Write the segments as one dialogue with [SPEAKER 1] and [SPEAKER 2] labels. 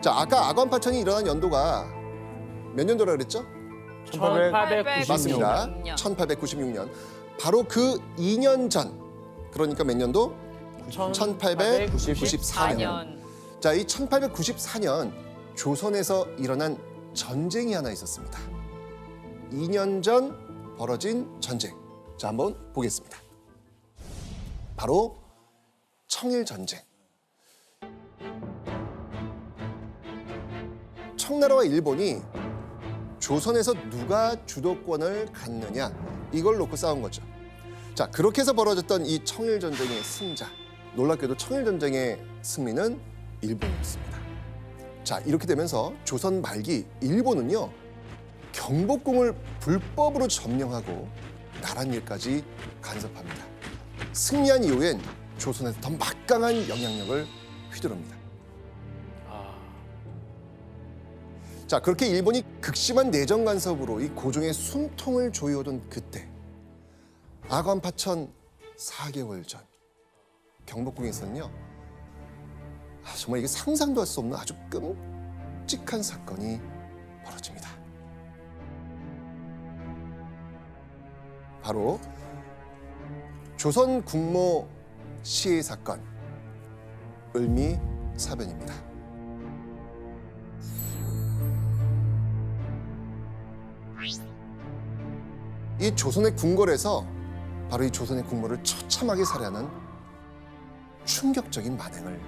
[SPEAKER 1] 자, 아까 아관 파천이 일어난 연도가 몇 년도라 그랬죠?
[SPEAKER 2] 1896년.
[SPEAKER 1] 맞습니다. 1896년. 바로 그 2년 전, 그러니까 몇 년도? 1894년. 자, 이 1894년 조선에서 일어난 전쟁이 하나 있었습니다. 2년 전 벌어진 전쟁. 자, 한번 보겠습니다. 바로 청일전쟁. 청나라와 일본이 조선에서 누가 주도권을 갖느냐 이걸 놓고 싸운 거죠. 자, 그렇게 해서 벌어졌던 이 청일전쟁의 승자. 놀랍게도 청일전쟁의 승리는 일본이었습니다. 자, 이렇게 되면서 조선 말기 일본은요, 경복궁을 불법으로 점령하고 나랏일까지 간섭합니다. 승리한 이후엔 조선에서 더 막강한 영향력을 휘두릅니다. 자, 그렇게 일본이 극심한 내정 간섭으로 이 고종의 숨통을 조여오던 그때, 아관 파천 4개월 전 경복궁에서는요, 정말 이게 상상도 할 수 없는 아주 끔찍한 사건이 벌어집니다. 바로 조선 국모 시해 사건, 을미사변입니다. 이 조선의 궁궐에서 바로 이 조선의 국모를 처참하게 살해하는 충격적인 만행을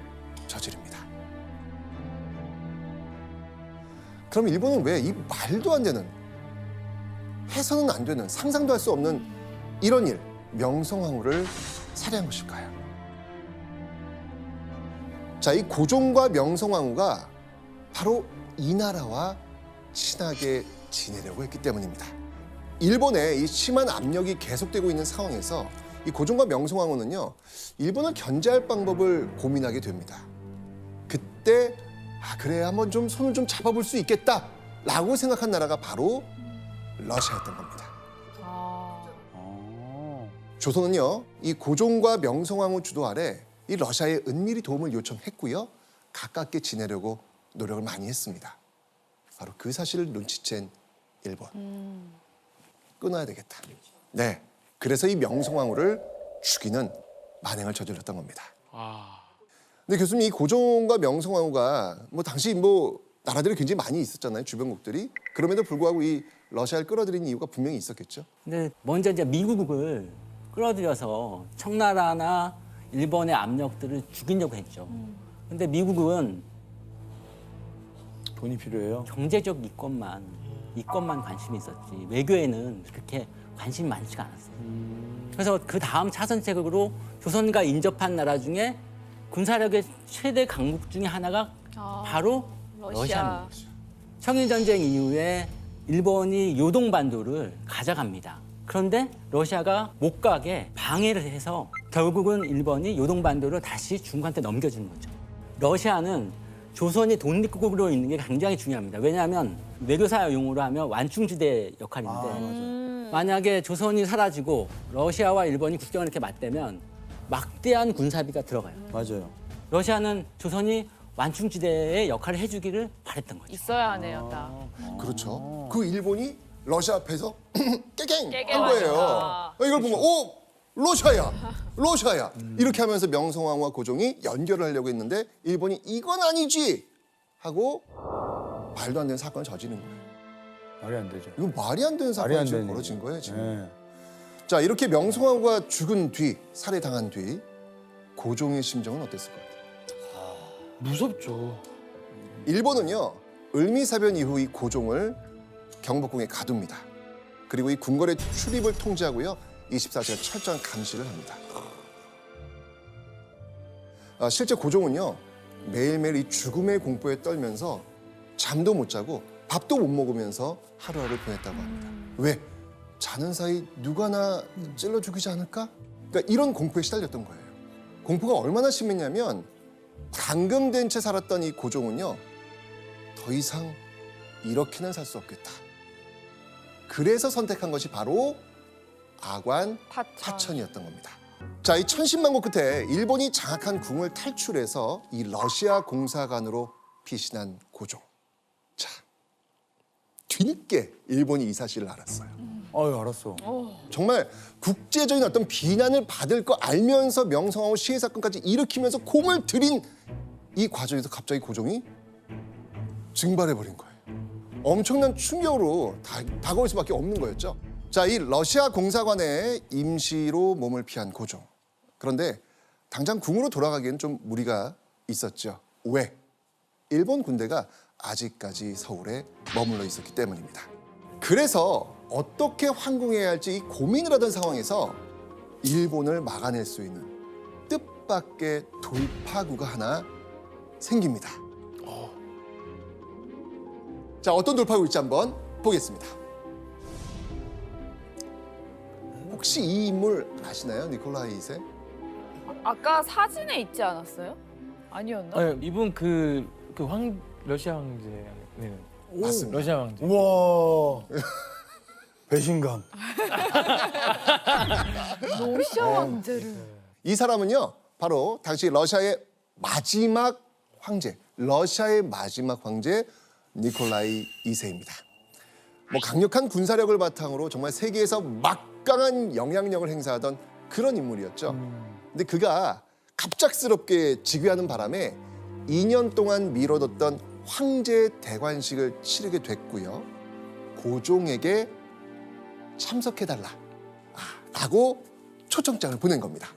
[SPEAKER 1] 저지릅니다. 그럼 일본은 왜 이 말도 안 되는, 해서는 안 되는, 상상도 할 수 없는 이런 일, 명성황후를 살해한 것일까요? 자, 이 고종과 명성황후가 바로 이 나라와 친하게 지내려고 했기 때문입니다. 일본의 이 심한 압력이 계속되고 있는 상황에서 이 고종과 명성황후는요, 일본을 견제할 방법을 고민하게 됩니다. 그때 그래, 한번 좀 손을 좀 잡아볼 수 있겠다라고 생각한 나라가 바로 러시아였던 겁니다. 조선은요, 이 고종과 명성황후 주도 아래 이 러시아에 은밀히 도움을 요청했고요, 가깝게 지내려고 노력을 많이 했습니다. 바로 그 사실을 눈치챈 일본. 끊어야 되겠다. 네, 그래서 이 명성황후를 죽이는 만행을 저질렀던 겁니다. 근데 교수님, 이 고종과 명성황후가 당시 나라들이 굉장히 많이 있었잖아요, 주변국들이. 그럼에도 불구하고 이 러시아를 끌어들인 이유가 분명히 있었겠죠.
[SPEAKER 3] 근데 먼저 이제 미국을 끌어들여서 청나라나 일본의 압력들을 죽이려고 했죠. 근데 미국은
[SPEAKER 2] 돈이 필요해요.
[SPEAKER 3] 경제적 이권만 관심이 있었지, 외교에는 그렇게 관심이 많지가 않았어요. 그래서 그 다음 차선책으로 조선과 인접한 나라 중에 군사력의 최대 강국 중에 하나가 바로 러시아입니다. 청일전쟁 이후에 일본이 요동반도를 가져갑니다. 그런데 러시아가 못 가게 방해를 해서 결국은 일본이 요동반도를 다시 중국한테 넘겨주는 거죠. 러시아는 조선이 독립국으로 있는 게 굉장히 중요합니다. 왜냐하면 외교사 용어로 하면 완충지대 역할인데, 만약에 조선이 사라지고 러시아와 일본이 국경을 이렇게 맞대면 막대한 군사비가 들어가요.
[SPEAKER 2] 맞아요.
[SPEAKER 3] 러시아는 조선이 완충지대의 역할을 해주기를 바랬던 거죠.
[SPEAKER 4] 있어야 하네요, 딱.
[SPEAKER 1] 그렇죠. 그 일본이 러시아 앞에서 깨갱 한
[SPEAKER 4] 깨갱
[SPEAKER 1] 거예요.
[SPEAKER 4] 하니까.
[SPEAKER 1] 이걸 보면 러시아야. 이렇게 하면서 명성황후와 고종이 연결을 하려고 했는데 일본이 이건 아니지 하고 말도 안 되는 사건을 저지른 거예요.
[SPEAKER 2] 말이 안 되죠.
[SPEAKER 1] 이건 말이 안 되는
[SPEAKER 2] 말이
[SPEAKER 1] 사건이
[SPEAKER 2] 안
[SPEAKER 1] 지금
[SPEAKER 2] 되는
[SPEAKER 1] 벌어진 거예요, 지금.
[SPEAKER 2] 네.
[SPEAKER 1] 자, 이렇게 명성황후가 죽은 뒤, 살해당한 뒤 고종의 심정은 어땠을 것 같아요?
[SPEAKER 2] 무섭죠.
[SPEAKER 1] 일본은요, 을미사변 이후 이 고종을 경복궁에 가둡니다. 그리고 이 궁궐의 출입을 통제하고요, 24시간 철저한 감시를 합니다. 실제 고종은요, 매일매일 이 죽음의 공포에 떨면서 잠도 못 자고 밥도 못 먹으면서 하루하루 보냈다고 합니다. 왜? 자는 사이 누가 나 찔러 죽이지 않을까? 그러니까 이런 공포에 시달렸던 거예요. 공포가 얼마나 심했냐면 감금된 채 살았던 이 고종은요, 더 이상 이렇게는 살 수 없겠다. 그래서 선택한 것이 바로 아관 파천이었던 겁니다. 자, 이 천신만고 끝에 일본이 장악한 궁을 탈출해서 이 러시아 공사관으로 피신한 고종. 자, 뒤늦게 일본이 이 사실을 알았어요.
[SPEAKER 2] 알았어.
[SPEAKER 1] 정말 국제적인 어떤 비난을 받을 거 알면서 명성황후 시해 사건까지 일으키면서 공을 들인 이 과정에서 갑자기 고종이 증발해버린 거예요. 엄청난 충격으로 다가올 수밖에 없는 거였죠. 자, 이 러시아 공사관에 임시로 몸을 피한 고종. 그런데 당장 궁으로 돌아가기엔 좀 무리가 있었죠. 왜? 일본 군대가 아직까지 서울에 머물러 있었기 때문입니다. 그래서 어떻게 환궁해야 할지 고민을 하던 상황에서 일본을 막아낼 수 있는 뜻밖의 돌파구가 하나 생깁니다. 자, 어떤 돌파구일지 한번 보겠습니다. 혹시 이 인물 아시나요? 니콜라이 2세?
[SPEAKER 4] 아까 사진에 있지 않았어요? 아니었나?
[SPEAKER 5] 아니, 이분 러시아 황제. 네.
[SPEAKER 1] 맞습니다.
[SPEAKER 5] 러시아 황제.
[SPEAKER 2] 우와. 배신감.
[SPEAKER 4] 러시아 왕제를.
[SPEAKER 1] 이 사람은요, 바로 당시 러시아의 마지막 황제 니콜라이 2세입니다. 뭐 강력한 군사력을 바탕으로 정말 세계에서 막강한 영향력을 행사하던 그런 인물이었죠. 근데 그가 갑작스럽게 즉위하는 바람에 2년 동안 미뤄뒀던 황제 대관식을 치르게 됐고요. 고종에게 참석해달라 라고 초청장을 보낸 겁니다.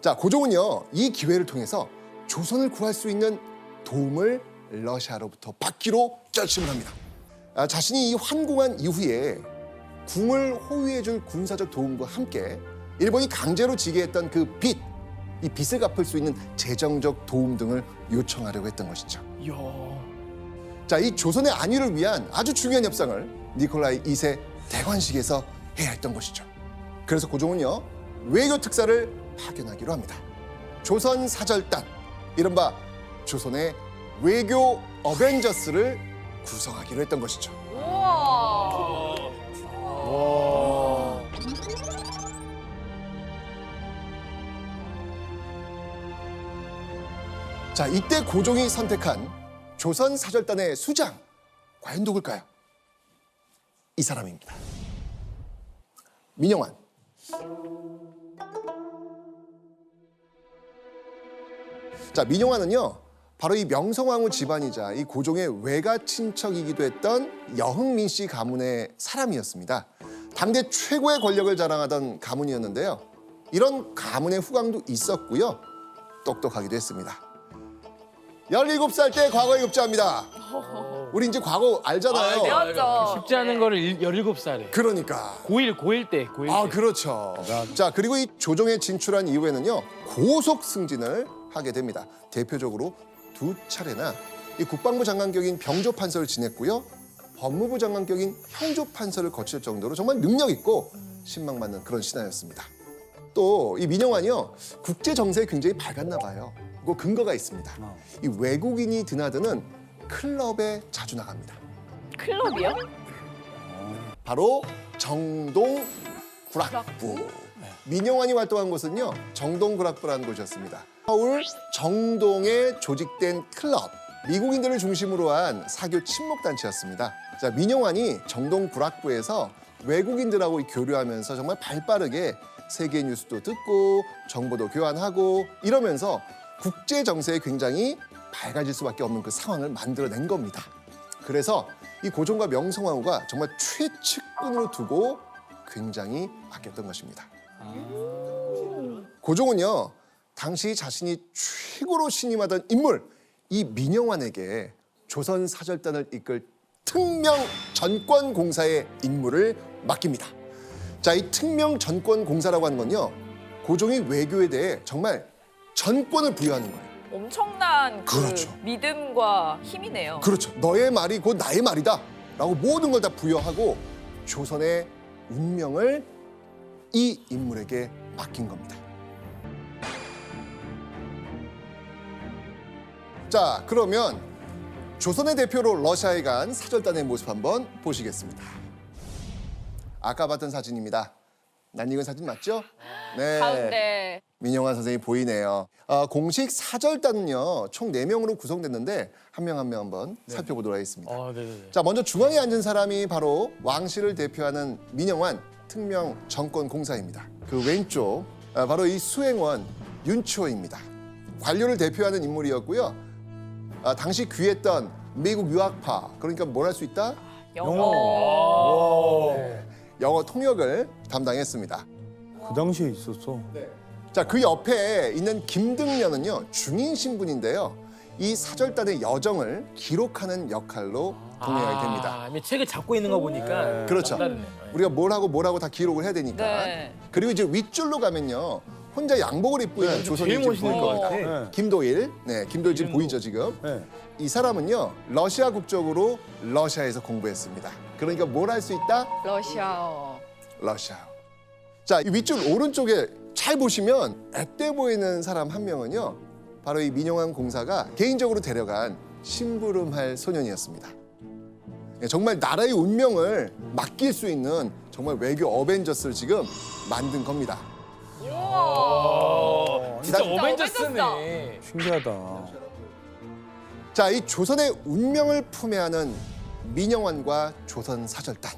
[SPEAKER 1] 자, 고종은요, 이 기회를 통해서 조선을 구할 수 있는 도움을 러시아로부터 받기로 결심을 합니다. 자신이 이 환궁한 이후에 궁을 호위해줄 군사적 도움과 함께 일본이 강제로 지게 했던 그 이 빚을 갚을 수 있는 재정적 도움 등을 요청하려고 했던 것이죠.
[SPEAKER 5] 이야.
[SPEAKER 1] 자, 이 조선의 안위를 위한 아주 중요한 협상을 니콜라이 2세 대관식에서 해야 했던 것이죠. 그래서 고종은요, 외교 특사를 파견하기로 합니다. 조선 사절단, 이른바 조선의 외교 어벤져스를 구성하기로 했던 것이죠.
[SPEAKER 4] 우와.
[SPEAKER 1] 자, 이때 고종이 선택한 조선 사절단의 수장, 과연 누굴까요? 이 사람입니다. 민영환. 자, 민영환은요, 바로 이 명성황후 집안이자 이 고종의 외가 친척이기도 했던 여흥민 씨 가문의 사람이었습니다. 당대 최고의 권력을 자랑하던 가문이었는데요. 이런 가문의 후광도 있었고요. 똑똑하기도 했습니다. 17살 때 과거에 급제합니다. 우리 이제 과거 알잖아요.
[SPEAKER 4] 배웠죠.
[SPEAKER 5] 쉽지 않은 거를 17살에.
[SPEAKER 1] 그러니까.
[SPEAKER 5] 고1 때.
[SPEAKER 1] 아, 그렇죠. 자, 그리고 이 조정에 진출한 이후에는요, 고속 승진을 하게 됩니다. 대표적으로 2차례나 이 국방부 장관격인 병조 판서를 지냈고요, 법무부 장관격인 형조 판서를 거칠 정도로 정말 능력 있고 신망받는 그런 신하였습니다. 또 이 민영환이요, 국제 정세에 굉장히 밝았나 봐요. 그 근거가 있습니다. 이 외국인이 드나드는 클럽에 자주 나갑니다.
[SPEAKER 4] 클럽이요?
[SPEAKER 1] 바로 정동 구락부. 민영환이 활동한 곳은요, 정동 구락부라는 곳이었습니다. 서울 정동에 조직된 클럽, 미국인들을 중심으로 한 사교 친목 단체였습니다. 자, 민영환이 정동 구락부에서 외국인들하고 교류하면서 정말 발빠르게 세계 뉴스도 듣고 정보도 교환하고 이러면서 국제 정세에 굉장히 밝아질 수밖에 없는 그 상황을 만들어낸 겁니다. 그래서 이 고종과 명성황후가 정말 최측근으로 두고 굉장히 아꼈던 것입니다. 고종은요, 당시 자신이 최고로 신임하던 인물 이 민영환에게 조선 사절단을 이끌 특명 전권 공사의 임무를 맡깁니다. 자, 이 특명 전권 공사라고 하는 건요, 고종이 외교에 대해 정말 전권을 부여하는 거예요.
[SPEAKER 4] 엄청난 그
[SPEAKER 1] 그렇죠.
[SPEAKER 4] 믿음과 힘이네요.
[SPEAKER 1] 그렇죠. 너의 말이 곧 나의 말이다 라고 모든 걸 다 부여하고 조선의 운명을 이 인물에게 맡긴 겁니다. 자, 그러면 조선의 대표로 러시아에 간 사절단의 모습 한번 보시겠습니다. 아까 봤던 사진입니다. 낯익은 사진 맞죠? 네.
[SPEAKER 4] 가운데.
[SPEAKER 1] 민영환 선생님이 보이네요. 공식 사절단은요, 총 4명으로 구성됐는데 한 명 한 명 한번 살펴보도록 하겠습니다.
[SPEAKER 5] 네네네.
[SPEAKER 1] 자, 먼저 중앙에 앉은 사람이 바로 왕실을 대표하는 민영환 특명 정권 공사입니다. 그 왼쪽 바로 이 수행원 윤치호입니다. 관료를 대표하는 인물이었고요. 당시 귀했던 미국 유학파, 그러니까 뭘 할 수 있다?
[SPEAKER 4] 영어.
[SPEAKER 1] 영어 통역을 담당했습니다.
[SPEAKER 2] 그 당시에 있었어.
[SPEAKER 1] 자, 그 옆에 있는 김등년은요, 중인 신분인데요. 이 사절단의 여정을 기록하는 역할로 동행하게 됩니다.
[SPEAKER 5] 이미 책을 잡고 있는 거 보니까
[SPEAKER 1] 그렇죠.
[SPEAKER 5] 남다르네.
[SPEAKER 1] 우리가 뭘 하고 다 기록을 해야 되니까.
[SPEAKER 4] 네.
[SPEAKER 1] 그리고 이제 윗줄로 가면요, 혼자 양복을 입고 있는 조선이
[SPEAKER 5] 제일
[SPEAKER 1] 지금
[SPEAKER 5] 멋있는
[SPEAKER 1] 보일
[SPEAKER 5] 것
[SPEAKER 1] 겁니다.
[SPEAKER 5] 같아.
[SPEAKER 2] 네.
[SPEAKER 1] 김도일, 김도일 지금 보이죠 지금?
[SPEAKER 2] 네.
[SPEAKER 1] 이 사람은요, 러시아 국적으로 러시아에서 공부했습니다. 그러니까 뭘 할 수 있다?
[SPEAKER 4] 러시아어.
[SPEAKER 1] 러시아. 자, 이 윗줄 오른쪽에 잘 보시면 앳돼 보이는 사람 한 명은요, 바로 이 민영환 공사가 개인적으로 데려간 심부름할 소년이었습니다. 정말 나라의 운명을 맡길 수 있는 정말 외교 어벤져스를 지금 만든 겁니다.
[SPEAKER 5] 진짜
[SPEAKER 1] 진짜
[SPEAKER 5] 어벤져스네.
[SPEAKER 2] 신기하다.
[SPEAKER 1] 자, 이 조선의 운명을 품에하는 민영환과 조선 사절단.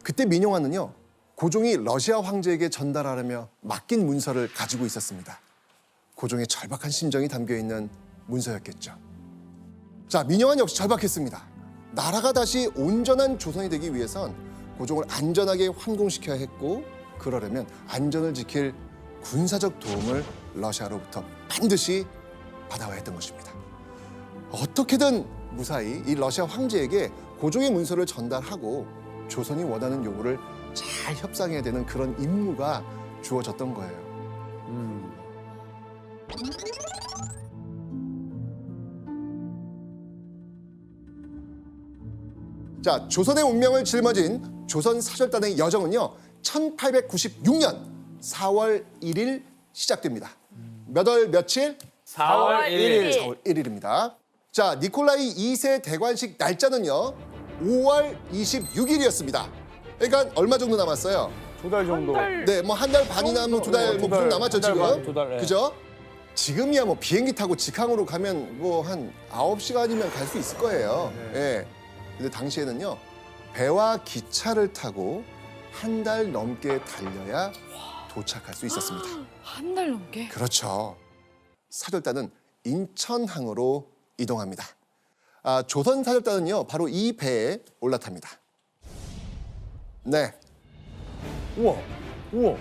[SPEAKER 1] 그때 민영환은요, 고종이 러시아 황제에게 전달하려며 맡긴 문서를 가지고 있었습니다. 고종의 절박한 심정이 담겨 있는 문서였겠죠. 자, 민영환 역시 절박했습니다. 나라가 다시 온전한 조선이 되기 위해선 고종을 안전하게 환공시켜야 했고, 그러려면 안전을 지킬 군사적 도움을 러시아로부터 반드시 받아와야 했던 것입니다. 어떻게든 무사히 이 러시아 황제에게 고종의 문서를 전달하고 조선이 원하는 요구를 잘 협상해야 되는 그런 임무가 주어졌던 거예요. 자, 조선의 운명을 짊어진 조선 사절단의 여정은요, 1896년 4월 1일 시작됩니다. 몇 월 며칠?
[SPEAKER 5] 4월 1일.
[SPEAKER 1] 4월 1일입니다. 자, 니콜라이 2세 대관식 날짜는요, 5월 26일이었습니다. 그러니까 얼마 정도 남았어요?
[SPEAKER 2] 2달 정도.
[SPEAKER 1] 네, 뭐 한 달 반이나 뭐 두 달, 뭐 좀 남았죠
[SPEAKER 2] 한달
[SPEAKER 1] 지금.
[SPEAKER 2] 반, 두 달, 네.
[SPEAKER 1] 그죠? 지금이야 뭐 비행기 타고 직항으로 가면 뭐 한 9시간이면 갈 수 있을 거예요. 예. 근데 당시에는요, 배와 기차를 타고 한 달 넘게 달려야 도착할 수 있었습니다.
[SPEAKER 4] 한 달 넘게?
[SPEAKER 1] 그렇죠. 사절단은 인천항으로 이동합니다. 조선 사절단은요, 바로 이 배에 올라탑니다. 네.
[SPEAKER 2] 우와. 우와.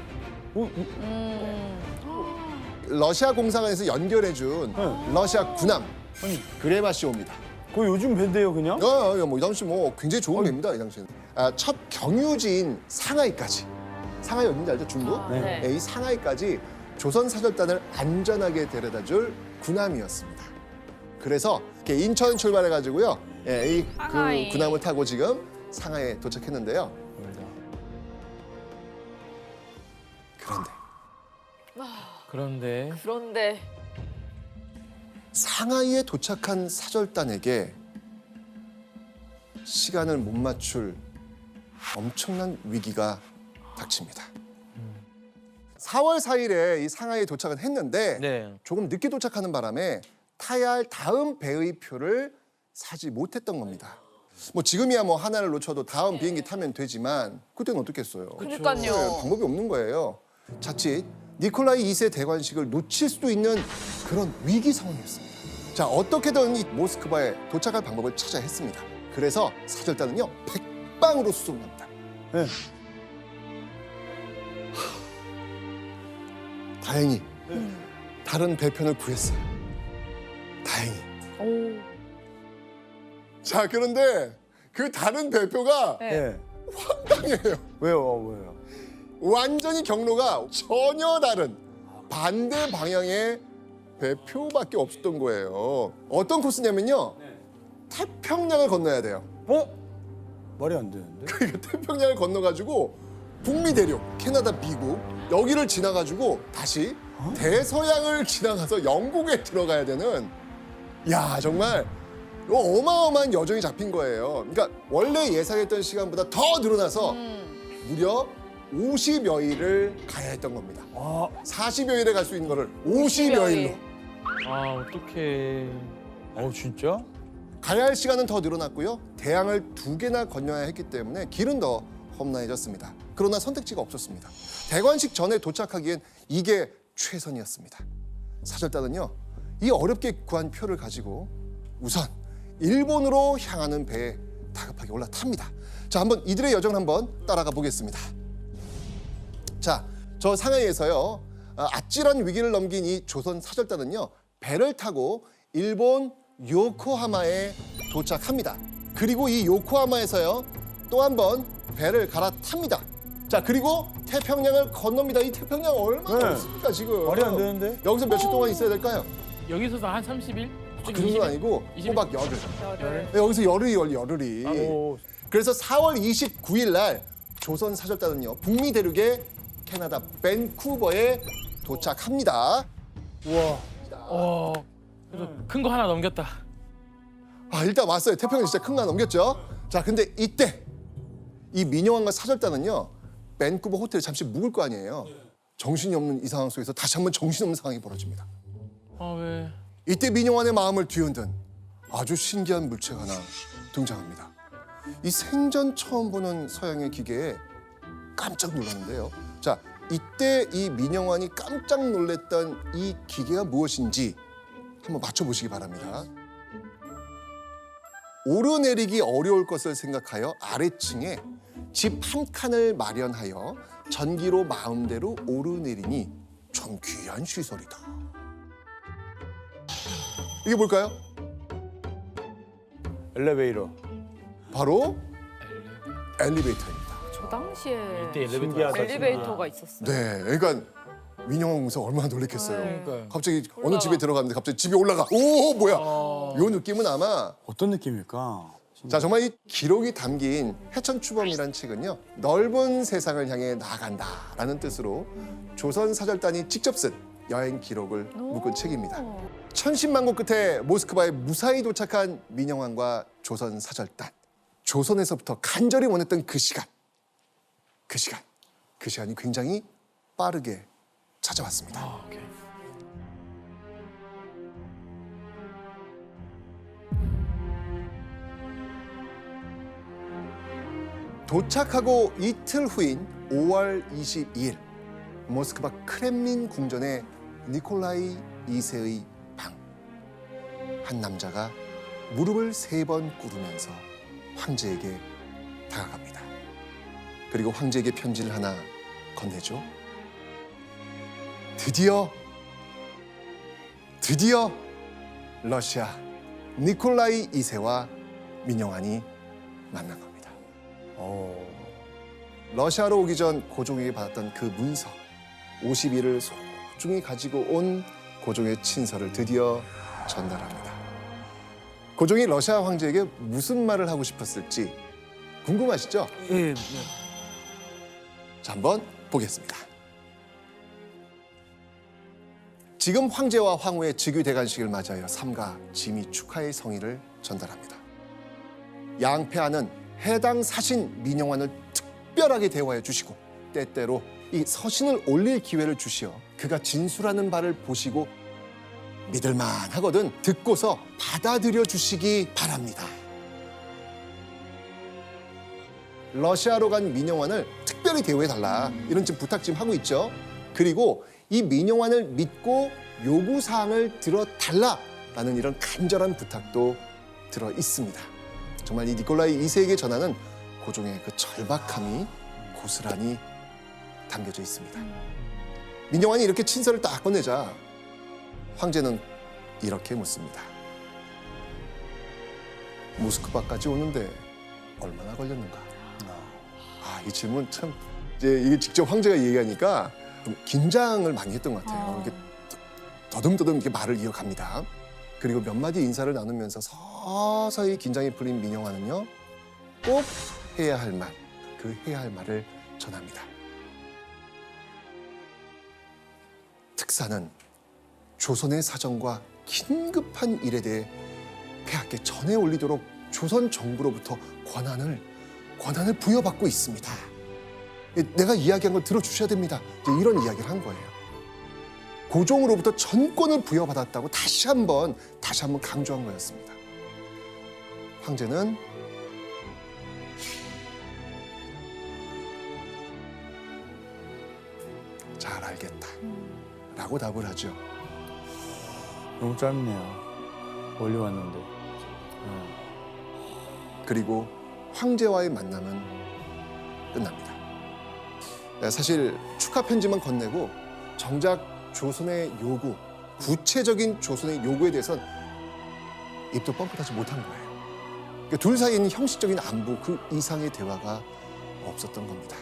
[SPEAKER 1] 러시아 공사관에서 연결해준 러시아 군함 그레마시오입니다.
[SPEAKER 2] 그거 요즘 밴드예요, 그냥?
[SPEAKER 1] 뭐 이 당시 뭐 굉장히 좋은 배입니다. 이 당시는. 첫 경유지인 상하이까지. 상하이 어딘지 알죠? 중국?
[SPEAKER 4] 네.
[SPEAKER 1] 이 상하이까지 조선 사절단을 안전하게 데려다줄 군함이었습니다. 그래서 이렇게 인천 출발해가지고요, 이
[SPEAKER 4] 상하이.
[SPEAKER 1] 그 군함을 타고 지금 상하이에 도착했는데요. 그런데
[SPEAKER 5] 그런데
[SPEAKER 4] 그런데
[SPEAKER 1] 상하이에 도착한 사절단에게 시간을 못 맞출 엄청난 위기가 닥칩니다. 4월 4일에 이 상하이에 도착은 했는데
[SPEAKER 5] 네.
[SPEAKER 1] 조금 늦게 도착하는 바람에 타야 할 다음 배의 표를 사지 못했던 겁니다. 뭐 지금이야 뭐 하나를 놓쳐도 다음 비행기 타면 되지만 그때는 어떻겠어요?
[SPEAKER 4] 그러니까요.
[SPEAKER 1] 네, 방법이 없는 거예요. 자칫 니콜라이 2세 대관식을 놓칠 수도 있는 그런 위기 상황이었습니다. 자, 어떻게든 이 모스크바에 도착할 방법을 찾아야 했습니다. 그래서 사절단은요, 백방으로 수송합니다.
[SPEAKER 2] 네.
[SPEAKER 1] 다행히 다른 배편을 구했어요. 다행히.
[SPEAKER 4] 오.
[SPEAKER 1] 자, 그런데 그 다른 배표가
[SPEAKER 4] 네.
[SPEAKER 2] 네.
[SPEAKER 1] 황당해요.
[SPEAKER 2] 왜요?
[SPEAKER 1] 완전히 경로가 전혀 다른 반대 방향의 배표밖에 없었던 거예요. 어떤 코스냐면요, 태평양을 건너야 돼요.
[SPEAKER 2] 말이 안 되는데?
[SPEAKER 1] 그러니까 태평양을 건너가지고 북미 대륙, 캐나다, 미국 여기를 지나가지고 다시 대서양을 지나가서 영국에 들어가야 되는, 야, 정말 어마어마한 여정이 잡힌 거예요. 그러니까 원래 예상했던 시간보다 더 늘어나서 무려 50여일을 가야 했던 겁니다.
[SPEAKER 2] 아,
[SPEAKER 1] 40여일에 갈 수 있는 거를 50여일로.
[SPEAKER 5] 아, 어떡해.
[SPEAKER 2] 진짜?
[SPEAKER 1] 가야 할 시간은 더 늘어났고요. 대양을 2개나 건너야 했기 때문에 길은 더 험난해졌습니다. 그러나 선택지가 없었습니다. 대관식 전에 도착하기엔 이게 최선이었습니다. 사절단은요, 이 어렵게 구한 표를 가지고 우선 일본으로 향하는 배에 다급하게 올라탑니다. 자, 한번 이들의 여정을 한번 따라가 보겠습니다. 자, 저 상하이에서요, 아찔한 위기를 넘긴 이 조선 사절단은요, 배를 타고 일본 요코하마에 도착합니다. 그리고 이 요코하마에서요, 또 한 번 배를 갈아탑니다. 자, 그리고 태평양을 건넙니다. 이 태평양 얼마나
[SPEAKER 2] 네.
[SPEAKER 1] 넓습니까, 지금?
[SPEAKER 2] 말이 안 되는데?
[SPEAKER 1] 여기서 며칠 동안 있어야 될까요?
[SPEAKER 5] 여기서도 한 30일?
[SPEAKER 1] 그 정도는 아니고
[SPEAKER 5] 20일?
[SPEAKER 1] 꼬박 열흘.
[SPEAKER 4] 열흘.
[SPEAKER 1] 네, 여기서 열흘이.
[SPEAKER 2] 오,
[SPEAKER 1] 그래서 4월 29일 날 조선 사절단은요, 북미 대륙의 캐나다 밴쿠버에 도착합니다.
[SPEAKER 2] 우와.
[SPEAKER 5] 그래도 큰 거 하나 넘겼다.
[SPEAKER 1] 아, 일단 왔어요. 태평양 진짜 큰 거 넘겼죠. 자, 근데 이때 이 민영환과 사절단은요, 밴쿠버 호텔에 잠시 묵을 거 아니에요. 정신이 없는 이 상황 속에서 다시 한번 정신없는 상황이 벌어집니다.
[SPEAKER 5] 아, 왜?
[SPEAKER 1] 이때 민영환의 마음을 뒤흔든 아주 신기한 물체가 하나 등장합니다. 이 생전 처음 보는 서양의 기계에 깜짝 놀랐는데요. 자, 이때 이 민영환이 깜짝 놀랐던 이 기계가 무엇인지 한번 맞춰보시기 바랍니다. 오르내리기 어려울 것을 생각하여 아래층에 집 한 칸을 마련하여 전기로 마음대로 오르내리니 참 귀한 시설이다. 이게 뭘까요?
[SPEAKER 2] 엘리베이터.
[SPEAKER 1] 바로 엘리베이터입니다.
[SPEAKER 4] 저 당시에
[SPEAKER 5] 이때 엘리베이터
[SPEAKER 2] 신기하다,
[SPEAKER 4] 엘리베이터가 있었어요.
[SPEAKER 1] 네, 그러니까 민영환 공사 얼마나 놀랐겠어요.
[SPEAKER 4] 네.
[SPEAKER 5] 그러니까요.
[SPEAKER 1] 갑자기 어느
[SPEAKER 4] 올라가.
[SPEAKER 1] 집에 들어갔는데 갑자기 집에 올라가. 오, 뭐야? 요 느낌은 아마
[SPEAKER 2] 어떤 느낌일까?
[SPEAKER 1] 자, 정말 이 기록이 담긴 해천추범이라는 책은요, 넓은 세상을 향해 나아간다라는 뜻으로 조선 사절단이 직접 쓴 여행 기록을 묶은 책입니다. 천신만고 끝에 모스크바에 무사히 도착한 민영환과 조선 사절단. 조선에서부터 간절히 원했던 그 시간이 굉장히 빠르게 찾아왔습니다.
[SPEAKER 5] 아, 오케이.
[SPEAKER 1] 도착하고 이틀 후인 5월 22일 모스크바 크렘린 궁전의 니콜라이 2세의 방. 한 남자가 무릎을 3번 꿇으면서 황제에게 다가갑니다. 그리고 황제에게 편지를 하나 건네죠. 드디어 러시아 니콜라이 2세와 민영환이 만난 겁니다. 러시아로 오기 전 고종에게 받았던 그 문서 50일을 소중히 가지고 온 고종의 친서를 드디어 전달합니다. 고종이 러시아 황제에게 무슨 말을 하고 싶었을지 궁금하시죠?
[SPEAKER 5] 예, 네.
[SPEAKER 1] 자, 한번 보겠습니다. 지금 황제와 황후의 즉위 대관식을 맞이하여 삼가 짐이 축하의 성의를 전달합니다. 양패하는 해당 사신 민영환을 특별하게 대우하여 주시고 때때로 이 서신을 올릴 기회를 주시어 그가 진술하는 바를 보시고 믿을만하거든 듣고서 받아들여 주시기 바랍니다. 러시아로 간 민영환을 특별히 대우해달라 이런 지금 부탁 지금 하고 있죠. 그리고 이 민영환을 믿고 요구사항을 들어달라라는 이런 간절한 부탁도 들어 있습니다. 정말 이 니콜라이 2세에게 전하는 고종의 그 절박함이 고스란히 담겨져 있습니다. 민영환이 이렇게 친서를 딱 건네자 황제는 이렇게 묻습니다. 모스크바까지 오는데 얼마나 걸렸는가? 아, 이 질문 참 이제 이게 직접 황제가 얘기하니까 좀 긴장을 많이 했던 것 같아요. 이렇게 더듬더듬 이렇게 말을 이어갑니다. 그리고 몇 마디 인사를 나누면서 서서히 긴장이 풀린 민영환은요, 꼭 해야 할 말, 그 해야 할 말을 전합니다. 특사는 조선의 사정과 긴급한 일에 대해 폐하께 전해 올리도록 조선 정부로부터 권한을 부여받고 있습니다. 내가 이야기한 걸 들어주셔야 됩니다. 이제 이런 이야기를 한 거예요. 고종으로부터 전권을 부여받았다고 다시 한번 강조한 거였습니다. 황제는 잘 알겠다 라고 답을 하죠.
[SPEAKER 2] 너무 짧네요. 멀리 왔는데.
[SPEAKER 1] 그리고 황제와의 만남은 끝납니다. 사실 축하 편지만 건네고 정작 조선의 요구, 구체적인 조선의 요구에 대해서는 입도 뻥끗하지 못한 거예요. 그러니까 둘 사이에는 형식적인 안부 그 이상의 대화가 없었던 겁니다.